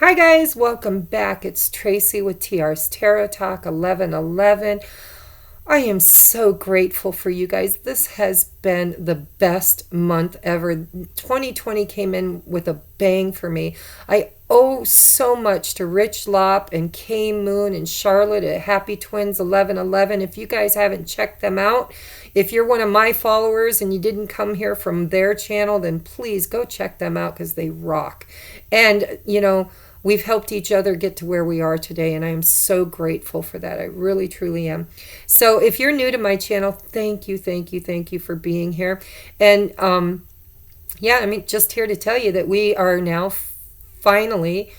Hi guys, welcome back. It's Tracy with TR's Tarot Talk 1111. I am so grateful for you guys. This has been the best month ever. 2020 came in with a bang for me. I owe so much to Rich Lop and Kay Moon and Charlotte at Happy Twins 1111. If you guys haven't checked them out, if you're one of my followers and you didn't come here from their channel, then please go check them out because they rock. And, we've helped each other get to where we are today, and I am so grateful for that. I really, truly am. So if you're new to my channel, thank you for being here. And just here to tell you that we are now finally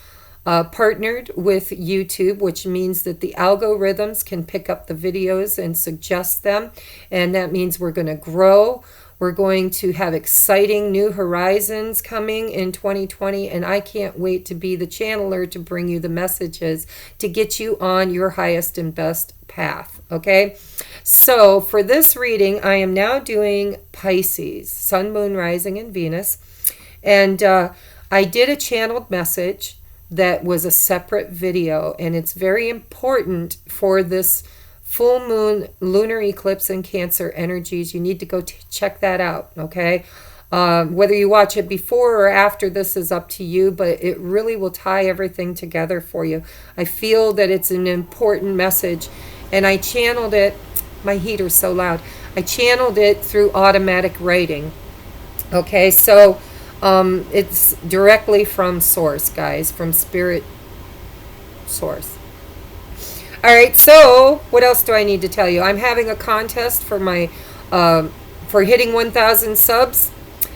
partnered with YouTube, which means that the algorithms can pick up the videos and suggest them, and that means we're going to grow. We're going to have exciting new horizons coming in 2020, and I can't wait to be the channeler to bring you the messages to get you on your highest and best path, okay? So for this reading, I am now doing Pisces, Sun, Moon, Rising, and Venus, and I did a channeled message that was a separate video, and it's very important for this full moon lunar eclipse in Cancer energies. You need to go check that out, okay? Whether you watch it before or after this is up to you, but it really will tie everything together for you. I feel that it's an important message, and I channeled it. My heater's so loud. I channeled it through automatic writing, okay? So it's directly from source, guys, from spirit source. All right, so what else do I need to tell you? I'm having a contest for my for hitting 1,000 subs.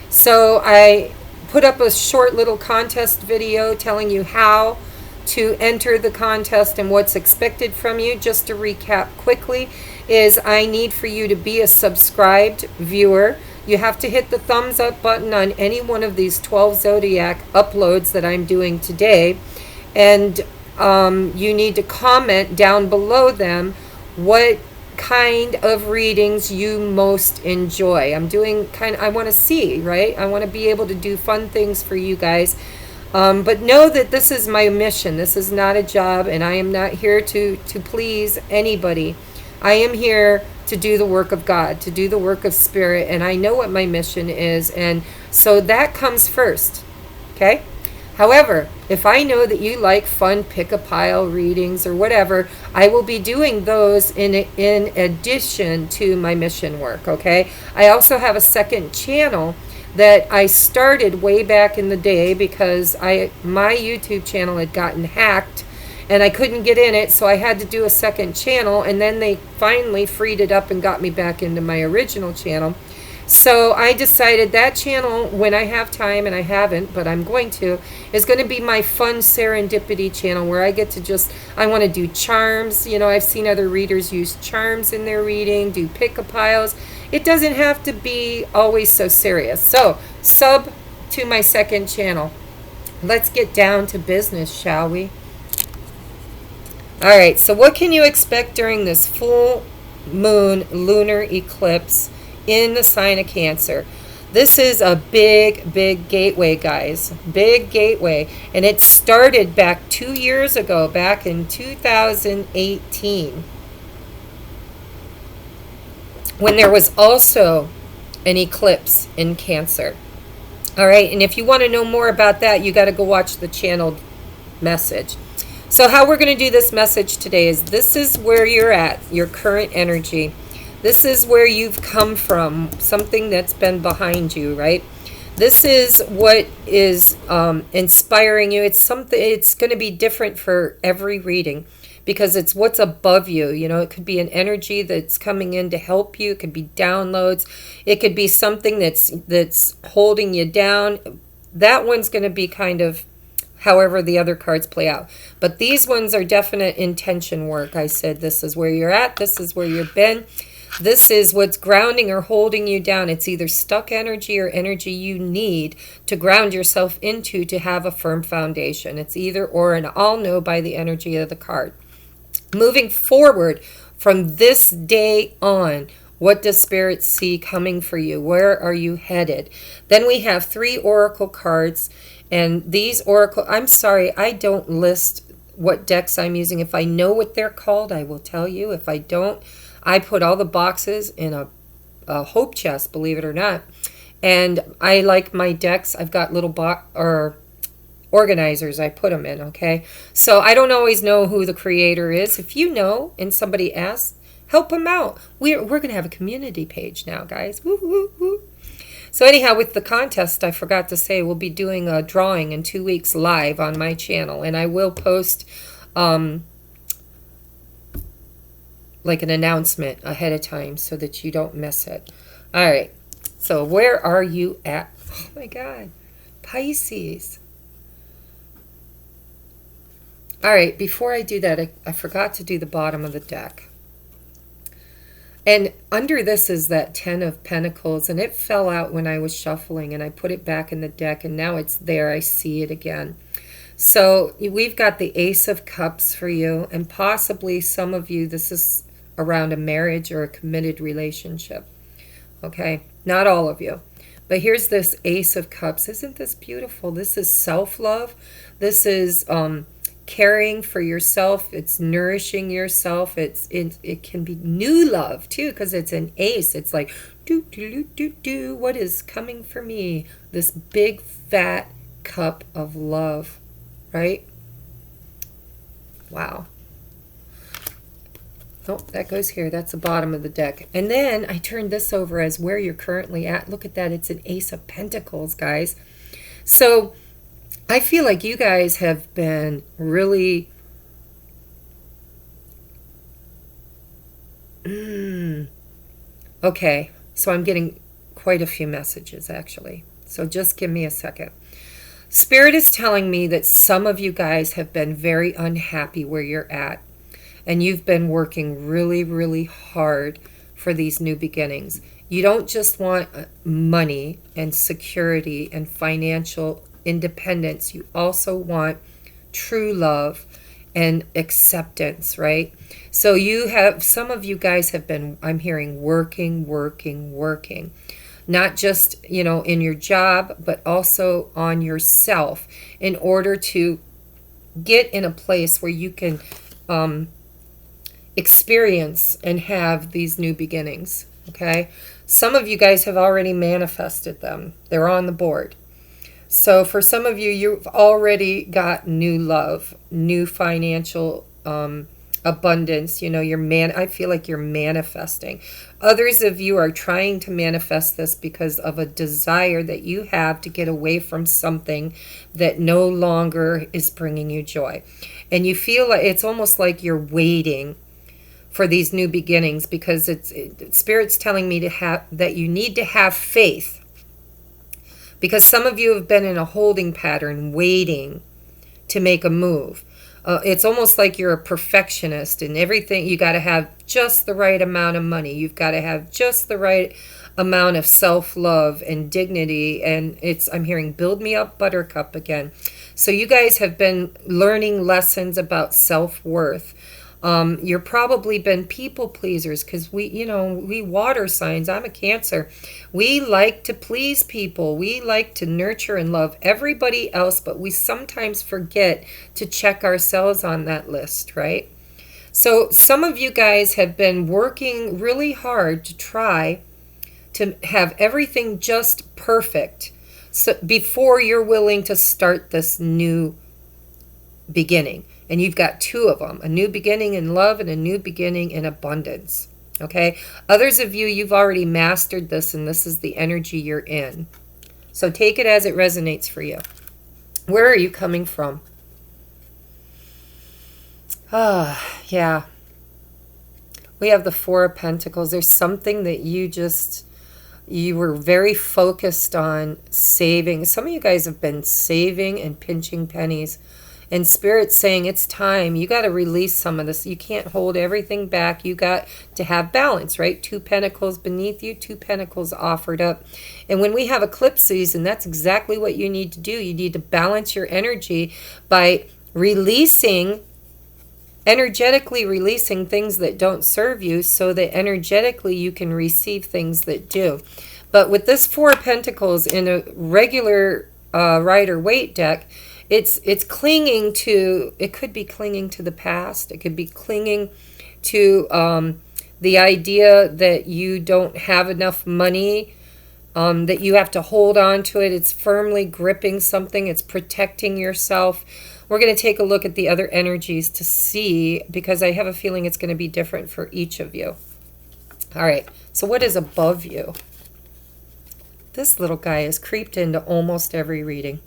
So I put up a short little contest video telling you how to enter the contest and what's expected from you. Just to recap quickly, is I need for you to be a subscribed viewer. You have to hit the thumbs up button on any one of these 12 zodiac uploads that I'm doing today, and you need to comment down below them what kind of readings you most enjoy. I want to see, right? I want to be able to do fun things for you guys. But know that this is my mission. This is not a job, and I am not here to please anybody. I am here to do the work of God, to do the work of spirit, and I know what my mission is, and so that comes first, okay? However, if I know that you like fun pick-a-pile readings or whatever, I will be doing those in addition to my mission work, okay? I also have a second channel that I started way back in the day because my YouTube channel had gotten hacked and I couldn't get in it, so I had to do a second channel, and then they finally freed it up and got me back into my original channel. So I decided that channel, when I have time, and I haven't, but I'm going to, is going to be my fun serendipity channel where I get to I want to do charms. I've seen other readers use charms in their reading, do pick-a-piles. It doesn't have to be always so serious. So sub to my second channel. Let's get down to business, shall we? All right, so what can you expect during this full moon lunar eclipse in the sign of Cancer? This is a big gateway, guys. Big gateway. And it started back 2 years ago, back in 2018, when there was also an eclipse in Cancer. All right, and if you want to know more about that, you got to go watch the channeled message. So how we're going to do this message today is this is where you're at, your current energy. This is where you've come from, something that's been behind you, right? This is what is inspiring you. It's going to be different for every reading because it's what's above you. It could be an energy that's coming in to help you. It could be downloads. It could be something that's holding you down. That one's going to be kind of however the other cards play out. But these ones are definite intention work. I said this is where you're at. This is where you've been. This is what's grounding or holding you down. It's either stuck energy or energy you need to ground yourself into to have a firm foundation. It's either or, and I'll know by the energy of the card. Moving forward from this day on, what does Spirit see coming for you? Where are you headed? Then we have 3 oracle cards, And these oracle, I'm sorry, I don't list what decks I'm using. If I know what they're called, I will tell you. If I don't, I put all the boxes in a hope chest, believe it or not. And I like my decks. I've got little organizers I put them in, okay? So I don't always know who the creator is. If you know and somebody asks, help them out. We're going to have a community page now, guys. Woo, woo, woo. So anyhow, with the contest, I forgot to say, we'll be doing a drawing in 2 weeks live on my channel. And I will post like an announcement ahead of time so that you don't miss it. All right. So where are you at? Oh my God. Pisces. All right. Before I do that, I forgot to do the bottom of the deck. And under this is that 10 of Pentacles, and it fell out when I was shuffling, and I put it back in the deck, and now it's there. I see it again. So we've got the Ace of Cups for you, and possibly some of you, this is around a marriage or a committed relationship. Okay, not all of you. But here's this Ace of Cups. Isn't this beautiful? This is self-love. This is caring for yourself. It's nourishing yourself. It can be new love too, because it's an ace. It's like do do do do do. What is coming for me? This big fat cup of love, right? Wow. Oh, that goes here. That's the bottom of the deck. And then I turned this over as where you're currently at. Look at that. It's an Ace of Pentacles, guys. So I feel like you guys have been really okay, so I'm getting quite a few messages actually. So just give me a second. Spirit is telling me that some of you guys have been very unhappy where you're at. And you've been working really, really hard for these new beginnings. You don't just want money and security and financial independence. You also want true love and acceptance, right? So you have, some of you guys have been, I'm hearing, working. Not just, you know, in your job, but also on yourself in order to get in a place where you can experience and have these new beginnings, okay? Some of you guys have already manifested them. They're on the board. So for some of you, you've already got new love, new financial abundance. You know, I feel like you're manifesting. Others of you are trying to manifest this because of a desire that you have to get away from something that no longer is bringing you joy. And you feel like it's almost like you're waiting for these new beginnings, because Spirit's telling me that you need to have faith, because some of you have been in a holding pattern waiting to make a move. It's almost like you're a perfectionist, and everything, you got to have just the right amount of money, you've got to have just the right amount of self-love and dignity, and I'm hearing build me up, buttercup again. So you guys have been learning lessons about self-worth. You're probably been people pleasers, because we water signs. I'm a Cancer. We like to please people. We like to nurture and love everybody else, but we sometimes forget to check ourselves on that list, right? So some of you guys have been working really hard to try to have everything just perfect, so before you're willing to start this new beginning. And you've got two of them, a new beginning in love and a new beginning in abundance. Okay? Others of you, you've already mastered this, and this is the energy you're in. So take it as it resonates for you. Where are you coming from? Yeah. We have the Four of Pentacles. There's something that you were very focused on saving. Some of you guys have been saving and pinching pennies. And Spirit's saying it's time. You got to release some of this. You can't hold everything back. You got to have balance, right? 2 pentacles beneath you, 2 pentacles offered up. And when we have eclipse season, that's exactly what you need to do. You need to balance your energy by energetically releasing things that don't serve you, so that energetically you can receive things that do. But with this Four of Pentacles in a regular Rider-Waite deck, it's clinging to, it could be clinging to the past. It could be clinging to the idea that you don't have enough money, that you have to hold on to it. It's firmly gripping something. It's protecting yourself. We're going to take a look at the other energies to see, because I have a feeling it's going to be different for each of you. All right, so what is above you? This little guy has creeped into almost every reading.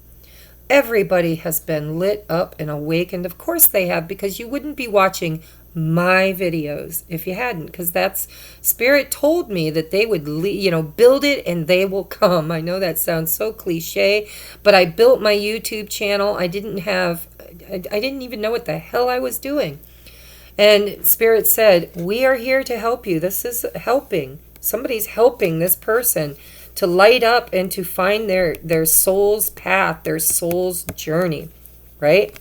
Everybody has been lit up and awakened. Of course they have, because you wouldn't be watching my videos if you hadn't, because that's, Spirit told me that they would, build it and they will come. I know that sounds so cliche, but I built my YouTube channel. I didn't even know what the hell I was doing. And Spirit said, we are here to help you. This is helping. Somebody's helping this person to light up and to find their soul's path, their soul's journey, right?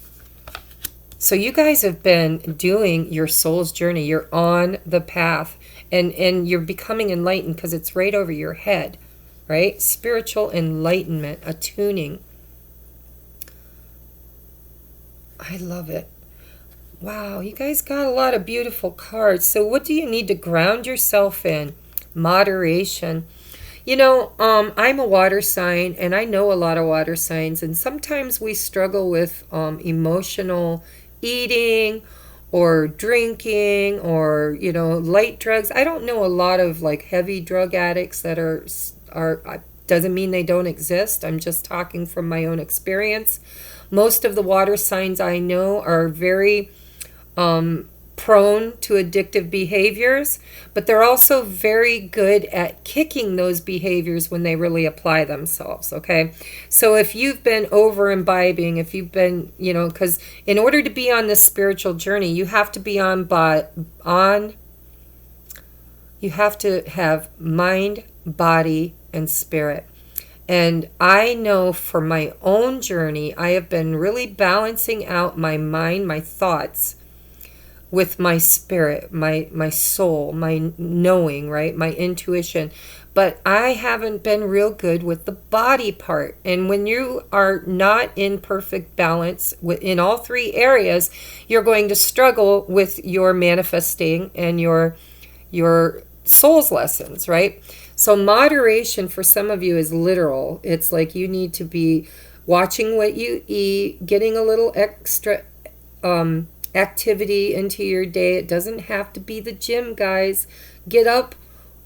So you guys have been doing your soul's journey. You're on the path, and you're becoming enlightened, because it's right over your head, right? Spiritual enlightenment, attuning. I love it. Wow, you guys got a lot of beautiful cards. So what do you need to ground yourself in? Moderation. I'm a water sign, and I know a lot of water signs, and sometimes we struggle with emotional eating or drinking or, light drugs. I don't know a lot of like heavy drug addicts that are doesn't mean they don't exist. I'm just talking from my own experience. Most of the water signs I know are very prone to addictive behaviors, but they're also very good at kicking those behaviors when they really apply themselves, okay? So if you've been over imbibing, if you've been, because in order to be on this spiritual journey, you have to be you have to have mind, body, and spirit. And I know for my own journey, I have been really balancing out my mind, my thoughts, with my spirit, my soul, my knowing, right? My intuition. But I haven't been real good with the body part. And when you are not in perfect balance in all three areas, you're going to struggle with your manifesting and your soul's lessons, right? So moderation for some of you is literal. It's like you need to be watching what you eat, getting a little extra activity into your day. It doesn't have to be the gym, guys. Get up,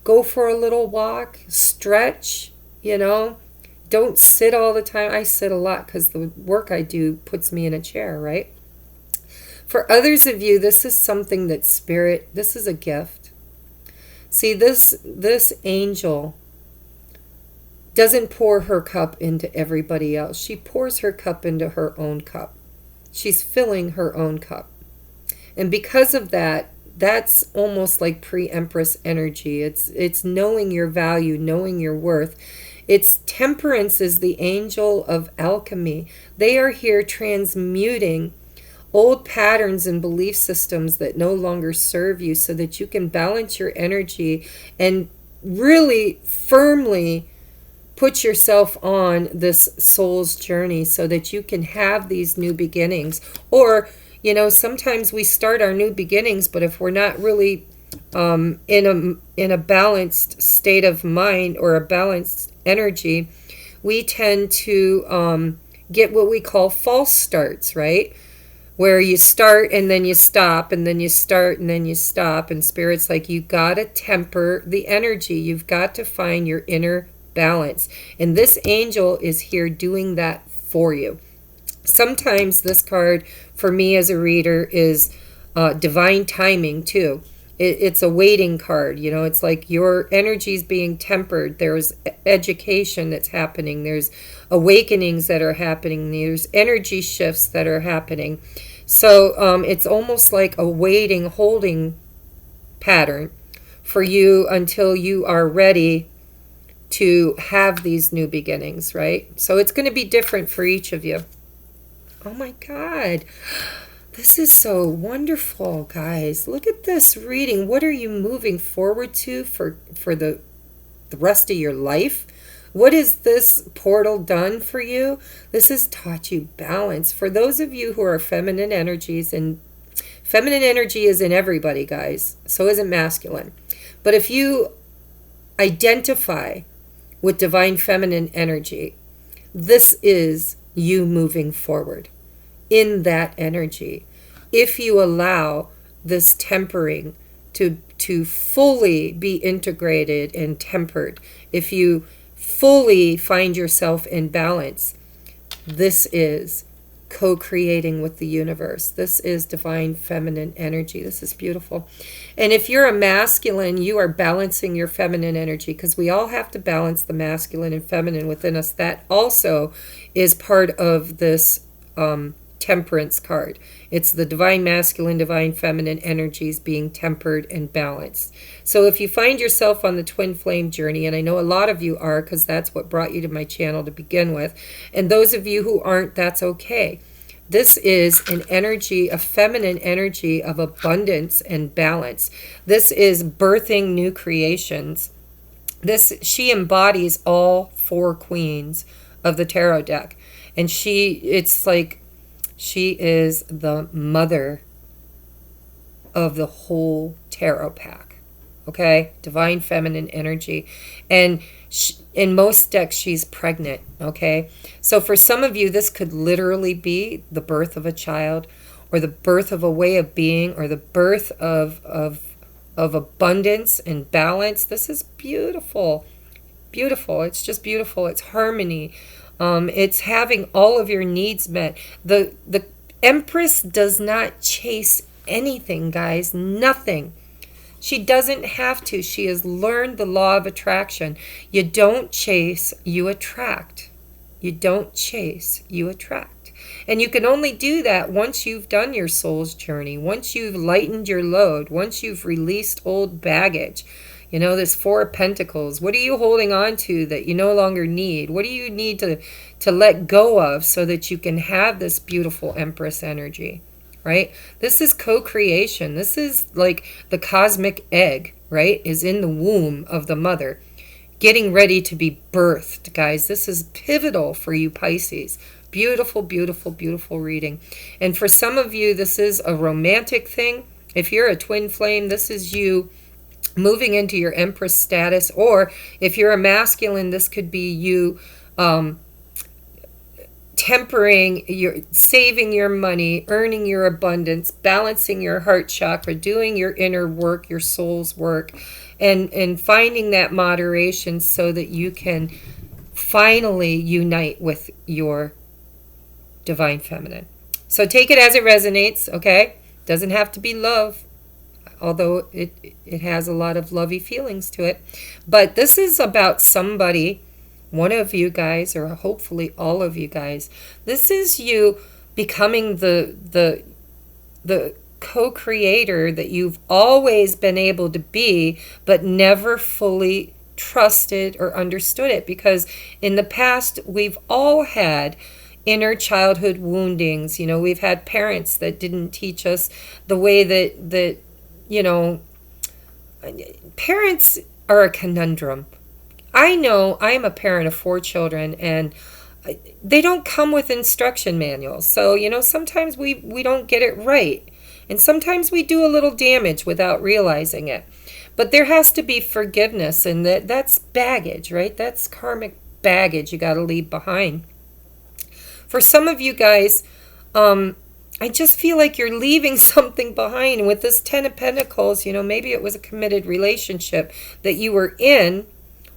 go for a little walk, stretch, Don't sit all the time. I sit a lot because the work I do puts me in a chair, right? For others of you, this is something that Spirit, this is a gift. See, this angel doesn't pour her cup into everybody else. She pours her cup into her own cup. She's filling her own cup. And because of that, that's almost like pre-empress energy. It's knowing your value, knowing your worth. It's temperance is the angel of alchemy. They are here transmuting old patterns and belief systems that no longer serve you so that you can balance your energy and really firmly put yourself on this soul's journey so that you can have these new beginnings. Or, sometimes we start our new beginnings, but if we're not really in a balanced state of mind or a balanced energy, we tend to get what we call false starts, right? Where you start and then you stop, and then you start and then you stop. And Spirit's like, you got to temper the energy. You've got to find your inner balance. And this angel is here doing that for you. Sometimes this card for me as a reader is divine timing too. It's a waiting card. It's like your energy is being tempered. There's education that's happening. There's awakenings that are happening. There's energy shifts that are happening. So it's almost like a waiting, holding pattern for you until you are ready to have these new beginnings, right? So it's going to be different for each of you. Oh my God. This is so wonderful, guys. Look at this reading. What are you moving forward to for the rest of your life? What has this portal done for you? This has taught you balance. For those of you who are feminine energies, and feminine energy is in everybody, guys, so isn't masculine. But if you identify with divine feminine energy, this is you moving forward in that energy. If you allow this tempering to fully be integrated and tempered, if you fully find yourself in balance, this is co-creating with the universe. This is divine feminine energy. This is beautiful. And if you're a masculine, you are balancing your feminine energy, because we all have to balance the masculine and feminine within us. That also is part of this temperance card. It's the divine masculine, divine feminine energies being tempered and balanced. So if you find yourself on the twin flame journey, and I know a lot of you are, because that's what brought you to my channel to begin with, and those of you who aren't, that's okay. This is an energy, a feminine energy of abundance and balance. This is birthing new creations. She embodies all 4 queens of the tarot deck. And it's like she is the mother of the whole tarot pack. Okay? Divine feminine energy. And in most decks, she's pregnant. Okay? So for some of you, this could literally be the birth of a child, or the birth of a way of being, or the birth of abundance and balance. This is beautiful. Beautiful. It's just beautiful. It's harmony. It's having all of your needs met. The Empress does not chase anything, guys. Nothing. She doesn't have to. She has learned the law of attraction. You don't chase, you attract. You don't chase, you attract. And you can only do that once you've done your soul's journey, once you've lightened your load, once you've released old baggage. You know, this 4 of Pentacles. What are you holding on to that you no longer need? What do you need to let go of so that you can have this beautiful Empress energy, right? This is co-creation. This is like the cosmic egg, right? Is in the womb of the mother, getting ready to be birthed, guys. This is pivotal for you Pisces. Beautiful, beautiful, beautiful reading. And for some of you, this is a romantic thing. If you're a twin flame, this is you moving into your Empress status. Or if you're a masculine, this could be you tempering, saving your money, earning your abundance, balancing your heart chakra, doing your inner work, your soul's work, and finding that moderation so that you can finally unite with your divine feminine. So take it as it resonates, okay? Doesn't have to be love, although it has a lot of lovey feelings to it. But this is about somebody, one of you guys, or hopefully all of you guys. This is you becoming the co-creator that you've always been able to be, but never fully trusted or understood it. Because in the past, we've all had inner childhood woundings. You know, we've had parents that didn't teach us the way that you know, parents are a conundrum. I know I'm a parent of 4 children, and they don't come with instruction manuals. So, you know, sometimes we don't get it right. And sometimes we do a little damage without realizing it. But there has to be forgiveness, and that's baggage, right? That's karmic baggage you got to leave behind. For some of you guys, I just feel like you're leaving something behind with this 10 of Pentacles. You know, maybe it was a committed relationship that you were in,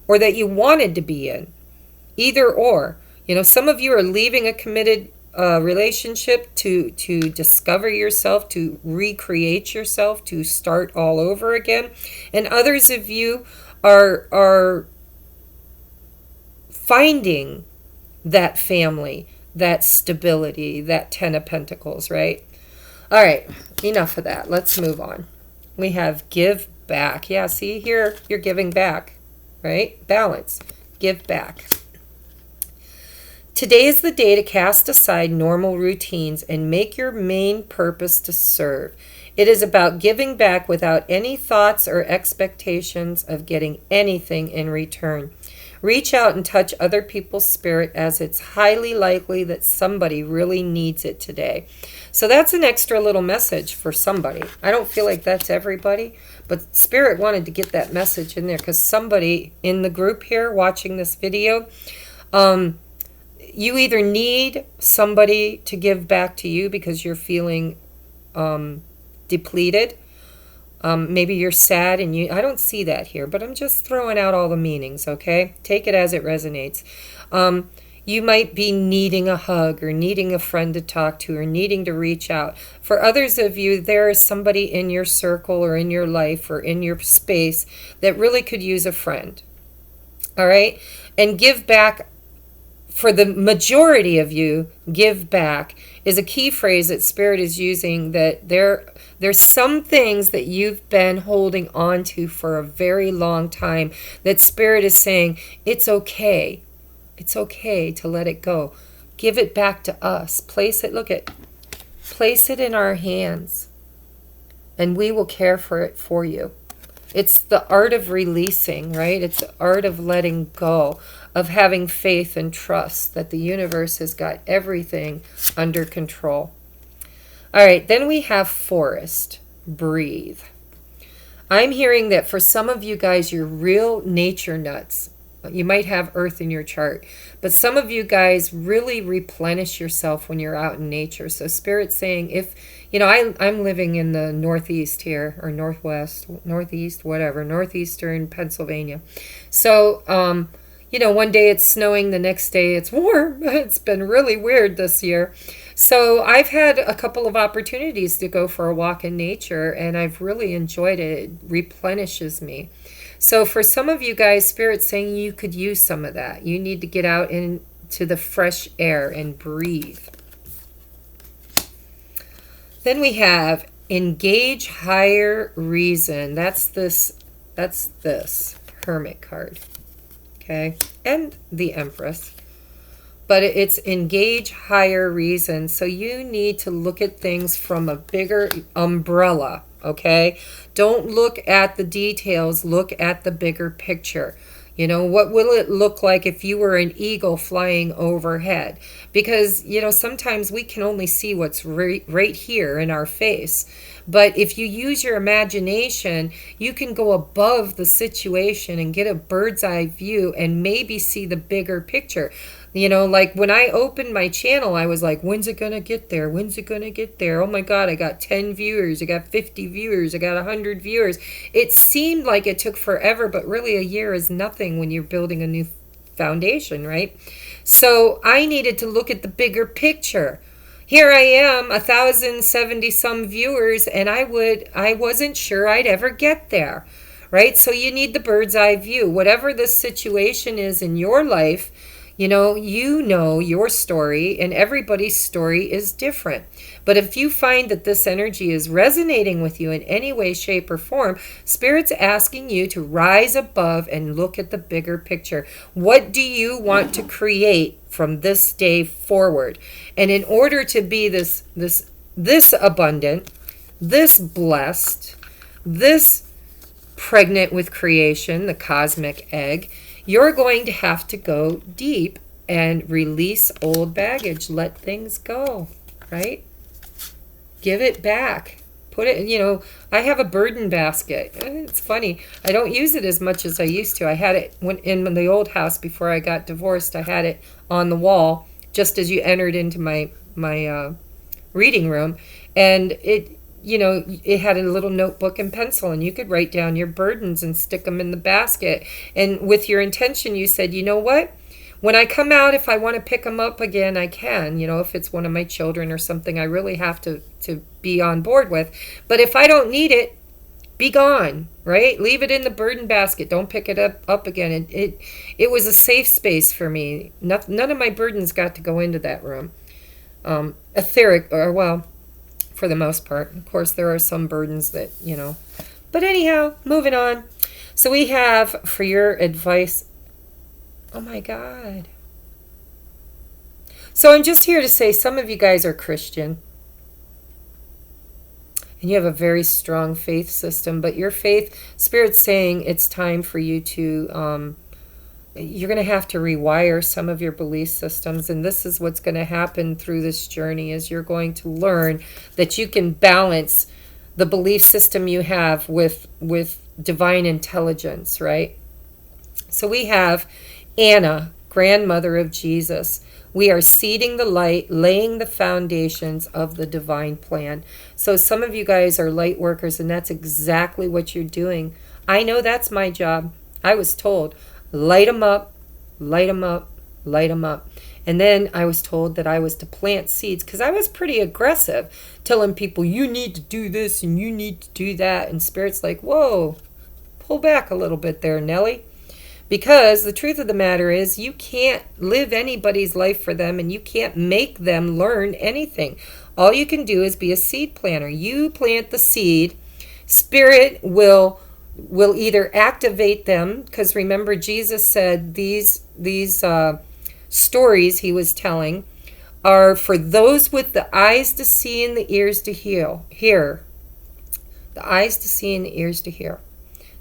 or that you wanted to be in. Either or. You know, some of you are leaving a committed relationship to discover yourself, to recreate yourself, to start all over again. And others of you are finding that family, that stability, that 10 of Pentacles, right? All right, enough of that. Let's move on. We have give back. Yeah, see here, you're giving back, right? Balance, give back. Today is the day to cast aside normal routines and make your main purpose to serve. It is about giving back without any thoughts or expectations of getting anything in return. Reach out and touch other people's spirit, as it's highly likely that somebody really needs it today. So that's an extra little message for somebody. I don't feel like that's everybody, but Spirit wanted to get that message in there because somebody in the group here watching this video, you either need somebody to give back to you because you're feeling depleted. Maybe you're sad and I don't see that here, but I'm just throwing out all the meanings, okay? Take it as it resonates. You might be needing a hug or needing a friend to talk to or needing to reach out. For others of you, there is somebody in your circle or in your life or in your space that really could use a friend. All right? And give back. For the majority of you, give back is a key phrase that Spirit is using, that there's some things that you've been holding on to for a very long time that Spirit is saying, it's okay. It's okay to let it go. Give it back to us. Place it in our hands, and we will care for it for you. It's the art of releasing, right? It's the art of letting go, of having faith and trust that the universe has got everything under control. All right, then we have forest. Breathe. I'm hearing that for some of you guys, you're real nature nuts. You might have earth in your chart, but some of you guys really replenish yourself when you're out in nature. So Spirit's saying, if, I'm living in the Northeast here, or Northwest, Northeast, whatever, Northeastern Pennsylvania. So, one day it's snowing, the next day it's warm. It's been really weird this year. So I've had a couple of opportunities to go for a walk in nature, and I've really enjoyed it. It replenishes me. So for some of you guys, Spirit's saying you could use some of that. You need to get out into the fresh air and breathe. Then we have engage higher reason. That's this Hermit card. Okay? And the Empress. But it's engage higher reason. So you need to look at things from a bigger umbrella. Okay? Don't look at the details. Look at the bigger picture. What will it look like if you were an eagle flying overhead? Because, sometimes we can only see what's right here in our face. But if you use your imagination, you can go above the situation and get a bird's eye view and maybe see the bigger picture. Like when I opened my channel, I was like, when's it going to get there? When's it going to get there? Oh my God, I got 10 viewers. I got 50 viewers. I got 100 viewers. It seemed like it took forever, but really a year is nothing when you're building a new foundation, right? So I needed to look at the bigger picture. Here I am, 1,070 some viewers, and I wasn't sure I'd ever get there, right? So you need the bird's eye view. Whatever the situation is in your life, you know your story, and everybody's story is different. But if you find that this energy is resonating with you in any way, shape, or form, Spirit's asking you to rise above and look at the bigger picture. What do you want to create from this day forward? And in order to be this abundant, this blessed, this pregnant with creation, the cosmic egg, you're going to have to go deep and release old baggage. Let things go, right? Give it back. Put it, I have a burden basket. It's funny. I don't use it as much as I used to. I had it in the old house before I got divorced. I had it on the wall just as you entered into my reading room. And it had a little notebook and pencil, and you could write down your burdens and stick them in the basket. And with your intention, you said, you know what? When I come out, if I want to pick them up again, I can. If it's one of my children or something I really have to be on board with. But if I don't need it, be gone, right? Leave it in the burden basket. Don't pick it up again. It was a safe space for me. None of my burdens got to go into that room. Etheric, for the most part. Of course, there are some burdens that, But anyhow, moving on. So we have, for your advice, oh my God. So I'm just here to say some of you guys are Christian. And you have a very strong faith system. But your faith, Spirit's saying it's time for you to you're going to have to rewire some of your belief systems, and this is what's going to happen through this journey, is you're going to learn that you can balance the belief system you have with divine intelligence, right? So we have Anna, grandmother of Jesus. We are seeding the light, laying the foundations of the divine plan. So some of you guys are light workers, and that's exactly what you're doing. I know that's my job. I was told, light them up, light them up, light them up. And then I was told that I was to plant seeds, because I was pretty aggressive, telling people, you need to do this and you need to do that. And Spirit's like, whoa, pull back a little bit there, Nellie. Because the truth of the matter is, you can't live anybody's life for them, and you can't make them learn anything. All you can do is be a seed planter. You plant the seed. Spirit will either activate them, because remember Jesus said these stories he was telling are for those with the eyes to see and the ears to hear. The eyes to see and the ears to hear.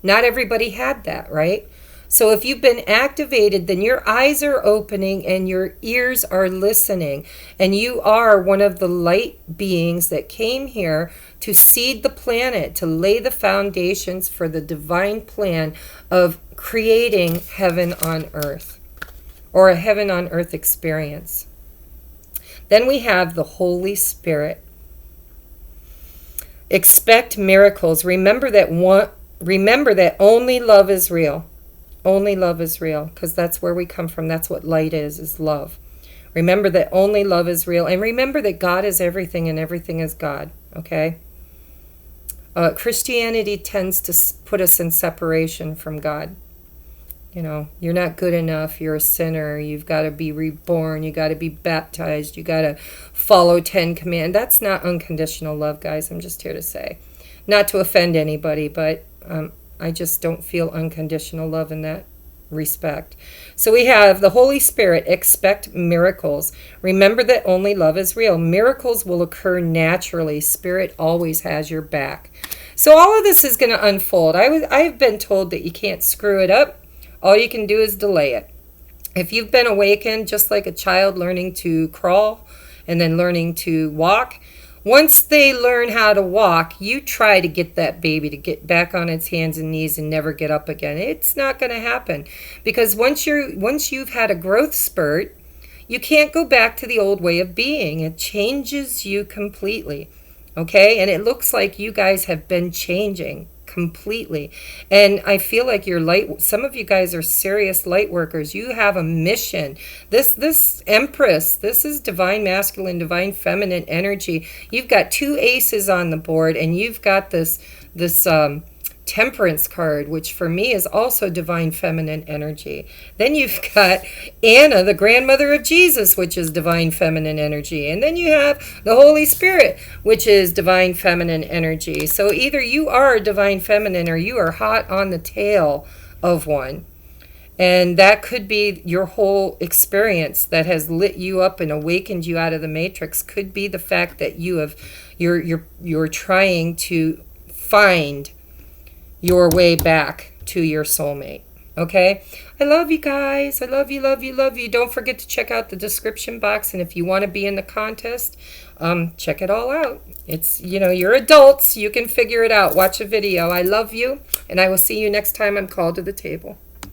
Not everybody had that, right? So if you've been activated, then your eyes are opening and your ears are listening. And you are one of the light beings that came here to seed the planet, to lay the foundations for the divine plan of creating heaven on earth, or a heaven on earth experience. Then we have the Holy Spirit. Expect miracles. Remember that only love is real. Only love is real, because that's where we come from. That's what light is love. Remember that only love is real. And remember that God is everything and everything is God, okay? Christianity tends to put us in separation from God. You know, you're not good enough. You're a sinner. You've got to be reborn. You got to be baptized. You got to follow 10 commands. That's not unconditional love, guys. I'm just here to say. Not to offend anybody, but I just don't feel unconditional love in that respect. So we have the Holy Spirit. Expect miracles. Remember that only love is real. Miracles will occur naturally. Spirit always has your back. So all of this is going to unfold. I've been told that you can't screw it up. All you can do is delay it. If you've been awakened, just like a child learning to crawl and then learning to walk, once they learn how to walk, you try to get that baby to get back on its hands and knees and never get up again. It's not going to happen, because once you've had a growth spurt, you can't go back to the old way of being. It changes you completely. Okay? And it looks like you guys have been changing completely. And I feel like some of you guys are serious light workers. You have a mission. This Empress, this is divine masculine, divine feminine energy. You've got 2 aces on the board, and you've got this Temperance card, which for me is also divine feminine energy. Then you've got Anna, the grandmother of Jesus, which is divine feminine energy. And then you have the Holy Spirit, which is divine feminine energy. So either you are divine feminine or you are hot on the tail of one. And that could be your whole experience that has lit you up and awakened you out of the matrix. Could be the fact that you're trying to find your way back to your soulmate. Okay? I love you guys. I love you, love you, love you. Don't forget to check out the description box. And if you want to be in the contest, check it all out. It's, you're adults. You can figure it out. Watch a video. I love you. And I will see you next time on Call to the Table.